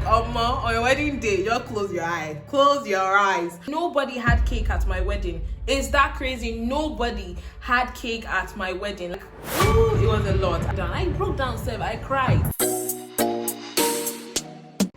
On your wedding day, just close your eyes. Close your eyes. Nobody had cake at my wedding. Is that crazy? Nobody had cake at my wedding. Like, ooh, it was a lot. I broke down, Seb. I cried.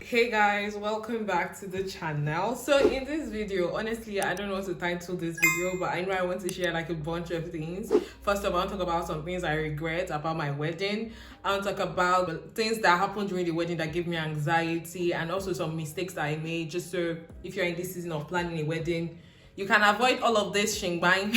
Hey guys, welcome back to the channel. So in this video, honestly, I don't know what to title this video, but I know I want to share like a bunch of things. First of all, I'll talk about some things I regret about my wedding. I'll talk about things that happened during the wedding that gave me anxiety, and also some mistakes that I made, just so if you're in this season of planning a wedding, you can avoid all of this shingbang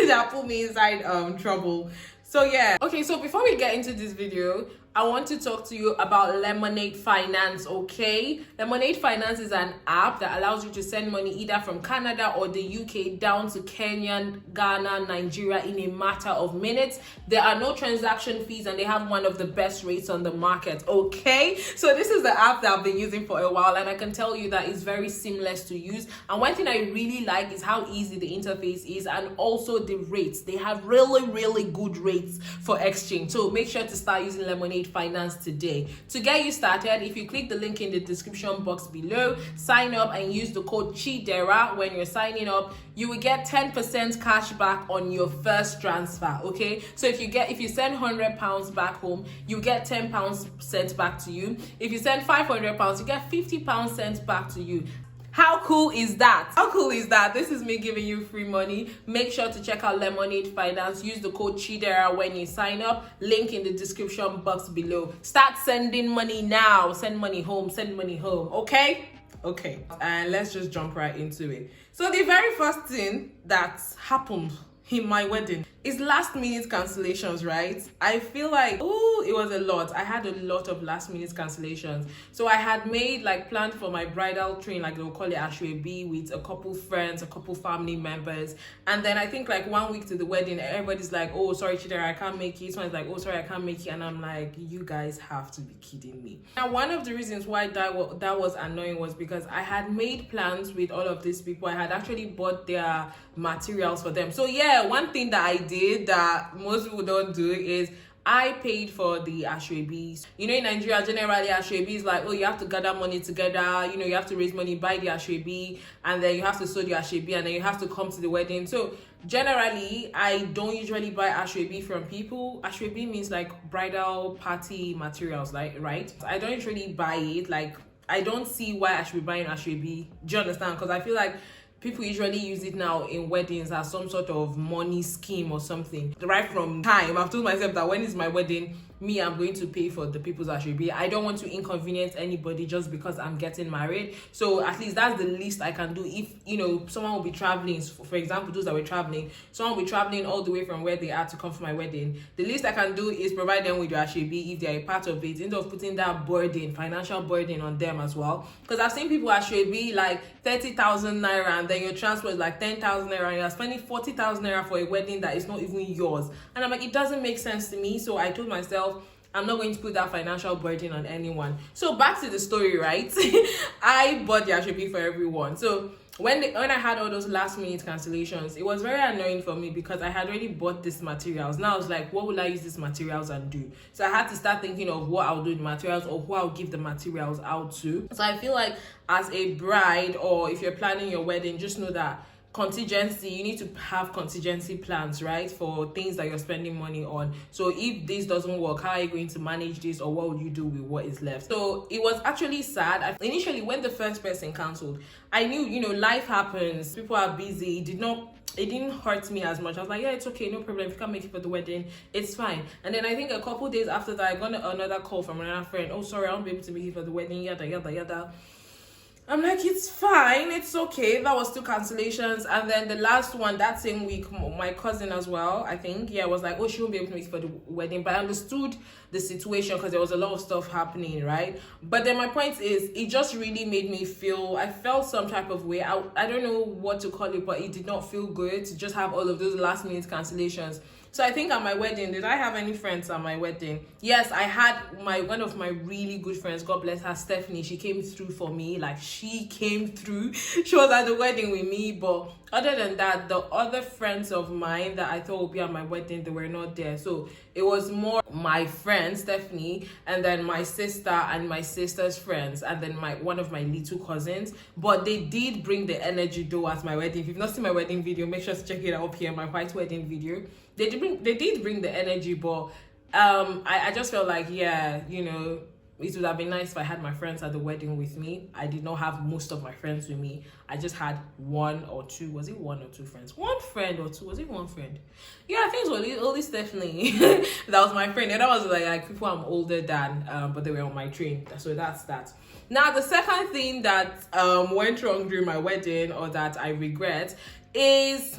that put me inside trouble. So yeah, okay, so before we get into this video, I want to talk to you about Lemonade Finance, okay? Lemonade Finance is an app that allows you to send money either from Canada or the UK down to Kenya, Ghana, Nigeria in a matter of minutes. There are no transaction fees and they have one of the best rates on the market, okay? So this is the app that I've been using for a while, and I can tell you that it's very seamless to use. And one thing I really like is how easy the interface is, and also the rates. They have really good rates for exchange. So make sure to start using Lemonade Finance today. To get you started, if you click the link in the description box below, sign up and use the code CHIDERA when you're signing up, you will get 10% cash back on your first transfer, okay? So if you send £100 back home, you get £10 sent back to you. If you send £500, you get £50 sent back to you. How cool is that? How cool is that? This is me giving you free money. Make sure to check out Lemonade Finance. Use the code CHIDERA when you sign up. Link in the description box below. Start sending money now. Send money home. Send money home. Okay? Okay. And let's just jump right into it. So the very first thing that happened in my wedding is last minute cancellations, right? I feel like, oh, it was a lot. I had a lot of last minute cancellations. So I had made like planned for my bridal train, like they'll call it Asoebi, with a couple friends, a couple family members. And then I think like 1 week to the wedding, everybody's like, oh, sorry, Chidera, I can't make it. Someone's like, oh, sorry, I can't make it. And I'm like, you guys have to be kidding me. Now, one of the reasons why that was annoying was because I had made plans with all of these people. I had actually bought their materials for them. So yeah, one thing that I did that most people don't do is I paid for the Asoebi. You know, in Nigeria, generally, Asoebi is like, oh, you have to gather money together. You know, you have to raise money, buy the Asoebi, and then you have to sew the Asoebi, and then you have to come to the wedding. So generally, I don't usually buy Asoebi from people. Asoebi means like bridal party materials, like, right? I don't usually buy it. Like, I don't see why I should be buying Asoebi. Do you understand? Because I feel like people usually use it now in weddings as some sort of money scheme or something. Right from time, I've told myself that when it's my wedding, I'm going to pay for the people's Asoebi. I don't want to inconvenience anybody just because I'm getting married. So at least that's the least I can do. If, you know, someone will be traveling, for example, those that were traveling, someone will be traveling all the way from where they are to come for my wedding. The least I can do is provide them with your Asoebi if they're a part of it, instead of putting that burden, financial burden on them as well. Because I've seen people Asoebi like 30,000 naira, and then your transport is like 10,000 naira, and you're spending 40,000 naira for a wedding that is not even yours. And I'm like, it doesn't make sense to me. So I told myself, I'm not going to put that financial burden on anyone. So back to the story, right? I bought the Asoebi for everyone. So when I had all those last minute cancellations, it was very annoying for me because I had already bought these materials. Now I was like, what will I use these materials and do? So I had to start thinking of what I'll do with the materials, or who I'll give the materials out to. So I feel like as a bride, or if you're planning your wedding, just know that contingency, you need to have contingency plans, right, for things that you're spending money on. So if this doesn't work, how are you going to manage this, or what would you do with what is left? So it was actually sad. Initially, when the first person canceled, I knew, you know, life happens, people are busy. It didn't hurt me as much. I was like, yeah, it's okay, no problem. If you can't make it for the wedding, it's fine. And then I think a couple days after that, I got another call from another friend. Oh, sorry, I won't be able to make it for the wedding, yada yada. I'm like, it's fine, it's okay. That was 2 cancellations. And then the last one, that same week, my cousin as well, I think, yeah, was like, oh, she won't be able to make it for the wedding. But I understood the situation because there was a lot of stuff happening, right? But then my point is, it just really made me feel, I felt some type of way. I don't know what to call it, but it did not feel good to just have all of those last minute cancellations. So I think at my wedding, did I have any friends at my wedding? Yes, I had one of my really good friends, God bless her, Stephanie. She came through for me. Like, she came through. She was at the wedding with me. But other than that, the other friends of mine that I thought would be at my wedding, they were not there. So it was more my friend Stephanie, and then my sister and my sister's friends, and then one of my little cousins. But they did bring the energy though at my wedding. If you've not seen my wedding video, make sure to check it out up here, my white wedding video. They did bring the energy, but I just felt like, yeah, you know, it would have been nice if I had my friends at the wedding with me. I did not have most of my friends with me. I just had one or two. Was it one or two friends? One friend or two. Was it one friend? Yeah, I think it was only Stephanie. That was my friend. And that was like people I'm older than, but they were on my train. So that's that. Now, the second thing that went wrong during my wedding, or that I regret, is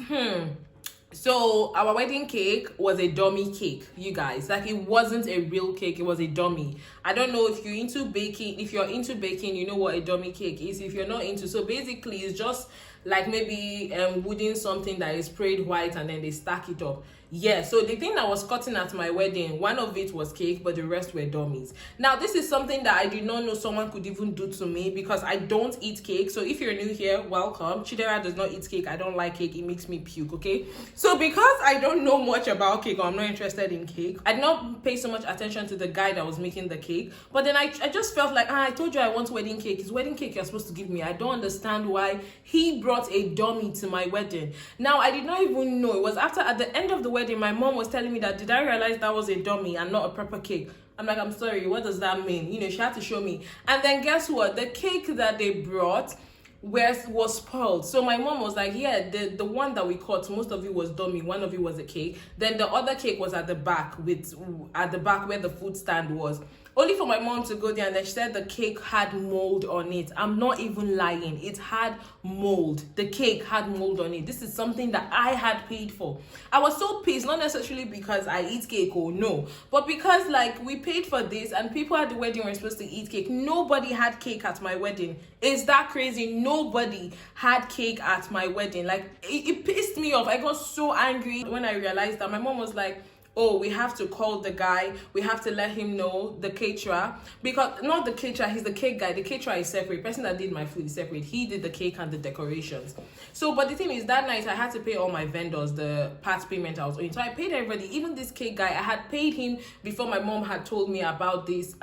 so our wedding cake was a dummy cake, you guys. Like, it wasn't a real cake, it was a dummy. I don't know if you're into baking. If you're into baking, you know what a dummy cake is. If you're not into, so basically it's just like maybe wooden something that is sprayed white and then they stack it up. Yeah, so the thing that was cutting at my wedding, one of it was cake, but the rest were dummies. Now, this is something that I did not know someone could even do to me, because I don't eat cake. So if you're new here, welcome. Chidera does not eat cake. I don't like cake. It makes me puke, okay? So because I don't know much about cake, or I'm not interested in cake, I did not pay so much attention to the guy that was making the cake. But then I just felt like, I told you I want wedding cake. It's wedding cake you're supposed to give me. I don't understand why he brought a dummy to my wedding. Now, I did not even know. It was after, at the end of the wedding, my mom was telling me that, did I realize that was a dummy and not a proper cake? I'm like, I'm sorry, what does that mean? You know, she had to show me. And then guess what? The cake that they brought was spoiled. So my mom was like, yeah, the one that we cut, most of it was dummy, one of it was a cake. Then the other cake was at the back where the food stand was. Only for my mom to go there, and then she said the cake had mold on it. I'm not even lying. It had mold. The cake had mold on it. This is something that I had paid for. I was so pissed, not necessarily because I eat cake, or no, but because like we paid for this and people at the wedding were supposed to eat cake. Nobody had cake at my wedding. Is that crazy? Nobody had cake at my wedding. Like, it pissed me off. I got so angry when I realized that. My mom was like, oh, we have to call the guy, we have to let him know, the caterer, because not the caterer, he's the cake guy. The caterer is separate. The person that did my food is separate. He did the cake and the decorations. So, but the thing is, that night I had to pay all my vendors the part payment I was owing. So I paid everybody, even this cake guy. I had paid him before my mom had told me about this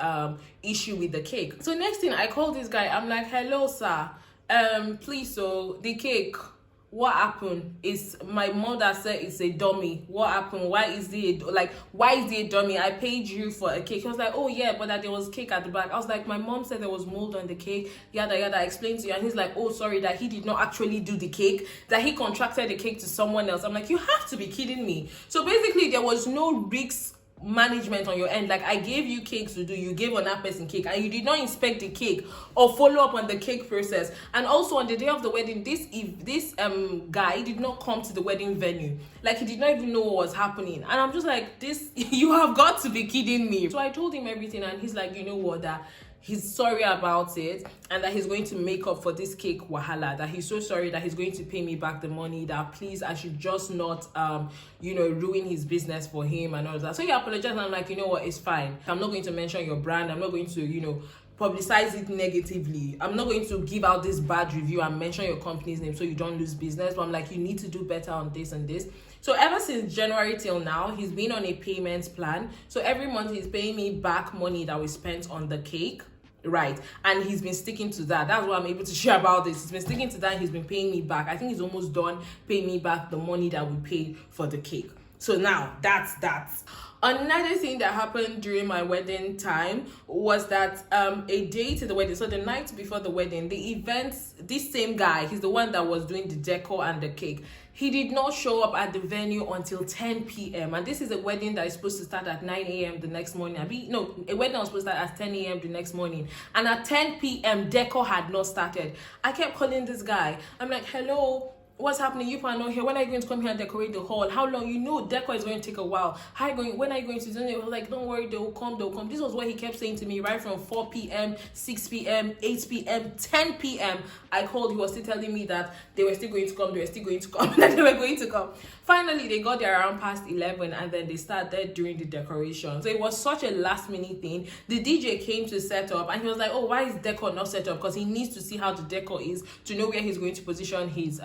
issue with the cake. So next thing, I called this guy. I'm like, hello sir, please, so the cake, what happened? Is my mother said it's a dummy. What happened? Why is it a dummy? I paid you for a cake. He was like, oh yeah, but that there was cake at the back. I was like, my mom said there was mold on the cake, yada yada. I explained to you, and he's like, oh sorry, that he did not actually do the cake, that he contracted the cake to someone else. I'm like, you have to be kidding me. So basically there was no risk management on your end. Like, I gave you cakes to do, you gave another person cake, and you did not inspect the cake or follow up on the cake process. And also on the day of the wedding, this guy did not come to the wedding venue. Like, he did not even know what was happening. And I'm just like, this, you have got to be kidding me. So I told him everything, and he's like, you know what, that he's sorry about it, and that he's going to make up for this cake wahala, that he's so sorry, that he's going to pay me back the money, that please I should just not ruin his business for him and all that. So he apologized, and I'm like, you know what, it's fine. I'm not going to mention your brand. I'm not going to publicize it negatively. I'm not going to give out this bad review and mention your company's name so you don't lose business. But I'm like, you need to do better on this and this. So ever since January till now, he's been on a payment plan. So every month he's paying me back money that we spent on the cake. Right, and he's been sticking to that. That's why I'm able to share about this. He's been sticking to that. He's been paying me back. I think he's almost done paying me back the money that we paid for the cake. So now that's that. Another thing that happened during my wedding time was that a day to the wedding, so the night before the wedding, the events, this same guy, he's the one that was doing the decor and the cake, he did not show up at the venue until 10 p.m. And this is a wedding that is supposed to start at 9 a.m. the next morning. A wedding was supposed to start at 10 a.m. the next morning. And at 10 p.m., decor had not started. I kept calling this guy. I'm like, hello, what's happening? You are not here. When are you going to come here and decorate the hall? How long? You know, decor is going to take a while. When are you going to do it? Like, don't worry, they'll come. This was what he kept saying to me right from 4 p.m., 6 p.m., 8 p.m., 10 p.m. I called. He was still telling me that they were still going to come. That they were going to come. Finally, they got there around past 11, and then they started doing the decoration. So it was such a last minute thing. The DJ came to set up, and he was like, "Oh, why is decor not set up?" Because he needs to see how the decor is to know where he's going to position his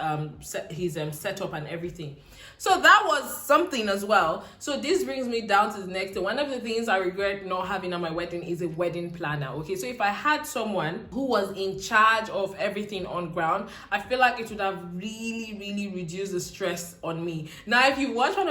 setup and everything. So that was something as well. So this brings me down to the next thing. One of the things I regret not having at my wedding is a wedding planner. Okay, so if I had someone who was in charge of everything on ground, I feel like it would have really reduced the stress on me. Now, if you watch one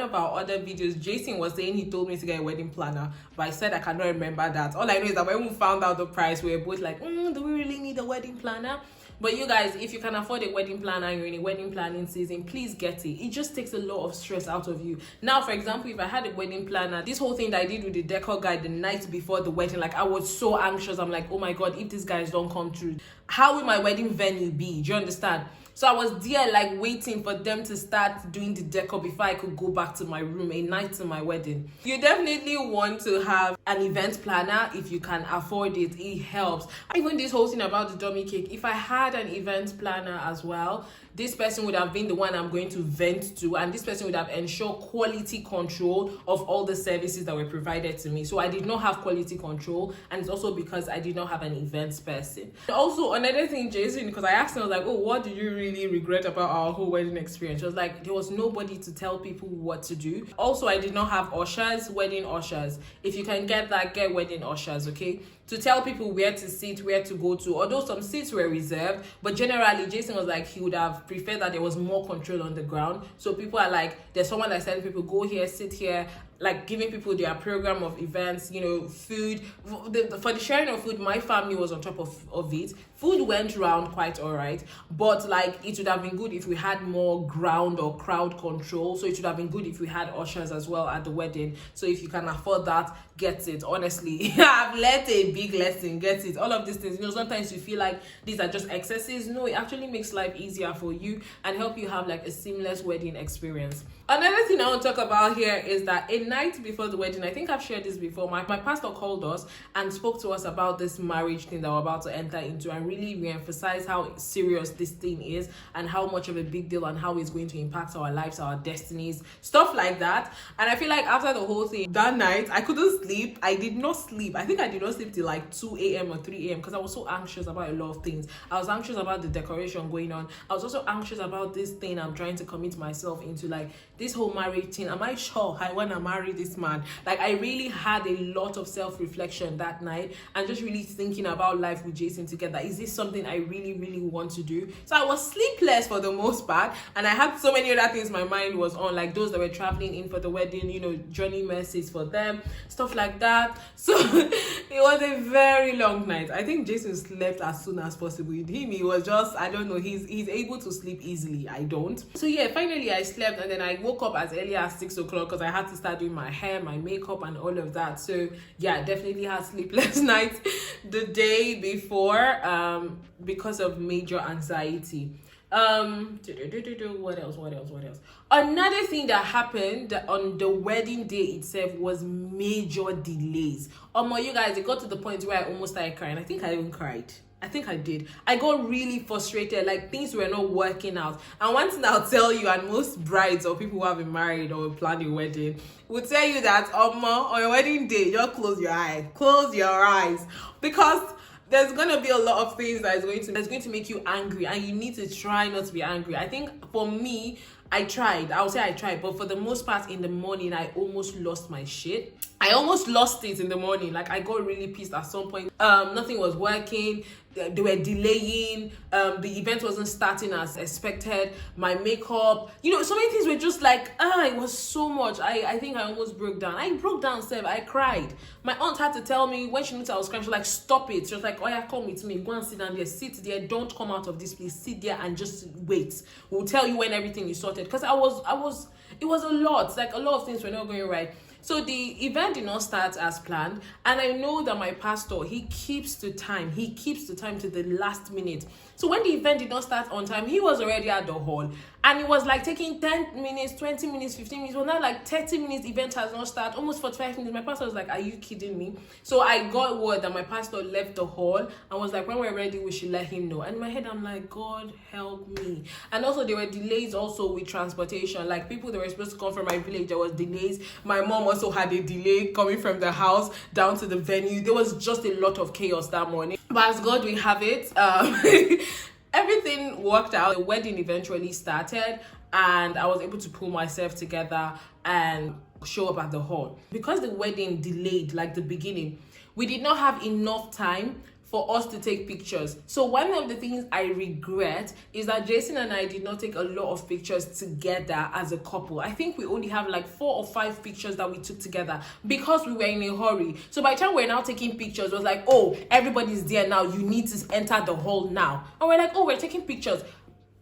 of our other videos, Jason was saying he told me to get a wedding planner, but I said I cannot remember that. All I know is that when we found out the price, we were both like, do we really need a wedding planner? But you guys, if you can afford a wedding planner and you're in a wedding planning season, please get it. It just takes a lot of stress out of you. Now, for example, if I had a wedding planner, this whole thing that I did with the decor guy the night before the wedding, like, I was so anxious. I'm like, oh my God, if these guys don't come through, how will my wedding venue be? Do you understand? So I was there like waiting for them to start doing the decor before I could go back to my room a night to my wedding. You definitely want to have an event planner if you can afford it. It helps. Even this whole thing about the dummy cake, if I had an event planner as well, this person would have been the one I'm going to vent to, and this person would have ensured quality control of all the services that were provided to me. So I did not have quality control, and it's also because I did not have an events person. Also, another thing, Jason, because I asked him, I was like, oh, what did you really regret about our whole wedding experience? She was like, there was nobody to tell people what to do. Also, I did not have ushers, wedding ushers. If you can get that, get wedding ushers, okay? To tell people where to sit, where to go to. Although some seats were reserved, but generally Jason was like, he would have preferred that there was more control on the ground. So people are like, there's someone that telling people, go here, sit here, like giving people their program of events, you know, food. For the sharing of food, my family was on top of it. Food went round quite all right, but like it would have been good if we had more ground or crowd control. So it would have been good if we had ushers as well at the wedding. So if you can afford that, get it. Honestly, I've learned a big lesson. Get it. All of these things, you know, sometimes you feel like these are just excesses. No, it actually makes life easier for you and help you have like a seamless wedding experience. Another thing I want to talk about here is that a night before the wedding, I think I've shared this before, my pastor called us and spoke to us about this marriage thing that we're about to enter into, and really re-emphasize how serious this thing is and how much of a big deal and how it's going to impact our lives, our destinies, stuff like that. And I feel like after the whole thing, that night, I couldn't sleep. I did not sleep. I think I did not sleep till like 2 a.m. or 3 a.m. because I was so anxious about a lot of things. I was anxious about the decoration going on. I was also anxious about this thing I'm trying to commit myself into, like this whole marriage thing. Am I sure I want to marry this man? Like, I really had a lot of self-reflection that night and just really thinking about life with Jason together. Is this something I really want to do? So I was sleepless for the most part, and I had so many other things my mind was on, like those that were traveling in for the wedding, you know, journey messages for them, stuff like that. So it was a very long night. I think Jason slept as soon as possible. With him, he was just, I don't know, he's able to sleep easily. I don't. So yeah, finally I slept, and then I woke up as early as 6 o'clock because I had to start doing my hair, my makeup, and all of that. So yeah, definitely had sleepless nights the day before because of major anxiety. What else? Another thing that happened on the wedding day itself was major delays. You guys, it got to the point where I almost started crying. I think I even cried. I think I did. I got really frustrated, like things were not working out. And one thing I'll tell you, and most brides or people who have been married or planned a wedding will tell you that on your wedding day, just close your eyes, because there's going to be a lot of things that's going to make you angry, and you need to try not to be angry. I think for me, I tried, but for the most part in the morning, I almost lost my shit. I almost lost it in the morning. Like, I got really pissed at some point. Nothing was working. They were delaying. The event wasn't starting as expected. My makeup, you know, so many things were just like, it was so much. I think I almost broke down. I broke down, Seb. I cried. My aunt had to tell me when she knew I was crying. She was like, stop it. She was like, oh yeah, come with me. Go and sit down there. Sit there. Don't come out of this place. Sit there and just wait. We'll tell you when everything is sorted. Because it was a lot. Like, a lot of things were not going right. So the event did not start as planned, and I know that my pastor, he keeps to time to the last minute. So when the event did not start on time, he was already at the hall, and it was like taking 10 minutes, 20 minutes, 15 minutes. Well, now like 30 minutes, event has not started, almost 45 minutes. My pastor was like, are you kidding me? So I got word that my pastor left the hall and was like, when we're ready, we should let him know. And in my head, I'm like, God help me. And also there were delays also with transportation. Like people that were supposed to come from my village, there was delays. My mom also had a delay coming from the house down to the venue. There was just a lot of chaos that morning. But as God we have it, everything worked out. The wedding eventually started, and I was able to pull myself together and show up at the hall. Because the wedding delayed, like the beginning, we did not have enough time for us to take pictures. So one of the things I regret is that Jason and I did not take a lot of pictures together as a couple. I think we only have like 4 or 5 pictures that we took together because we were in a hurry. So by the time we're now taking pictures, it was like, oh, everybody's there now, you need to enter the hall now. And we're like, oh, we're taking pictures.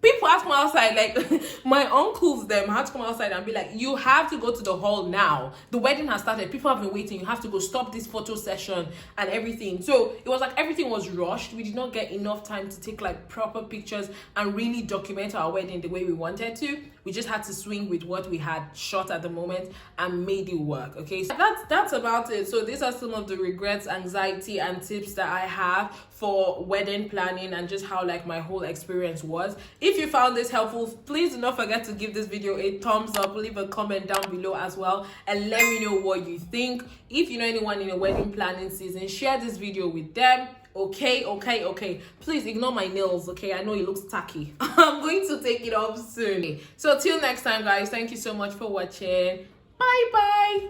People have to come outside, like my uncles them had to come outside and be like, you have to go to the hall now. The wedding has started. People have been waiting. You have to go stop this photo session and everything. So it was like everything was rushed. We did not get enough time to take like proper pictures and really document our wedding the way we wanted to. We just had to swing with what we had shot at the moment and made it work. Okay, so that's about it. So these are some of the regrets, anxiety, and tips that I have for wedding planning and just how like my whole experience was. If you found this helpful, please do not forget to give this video a thumbs up, leave a comment down below as well, and let me know what you think. If you know anyone in a wedding planning season, share this video with them. Okay, please ignore my nails. Okay, I know it looks tacky. I'm going to take it off soon. So till next time guys, thank you so much for watching. Bye.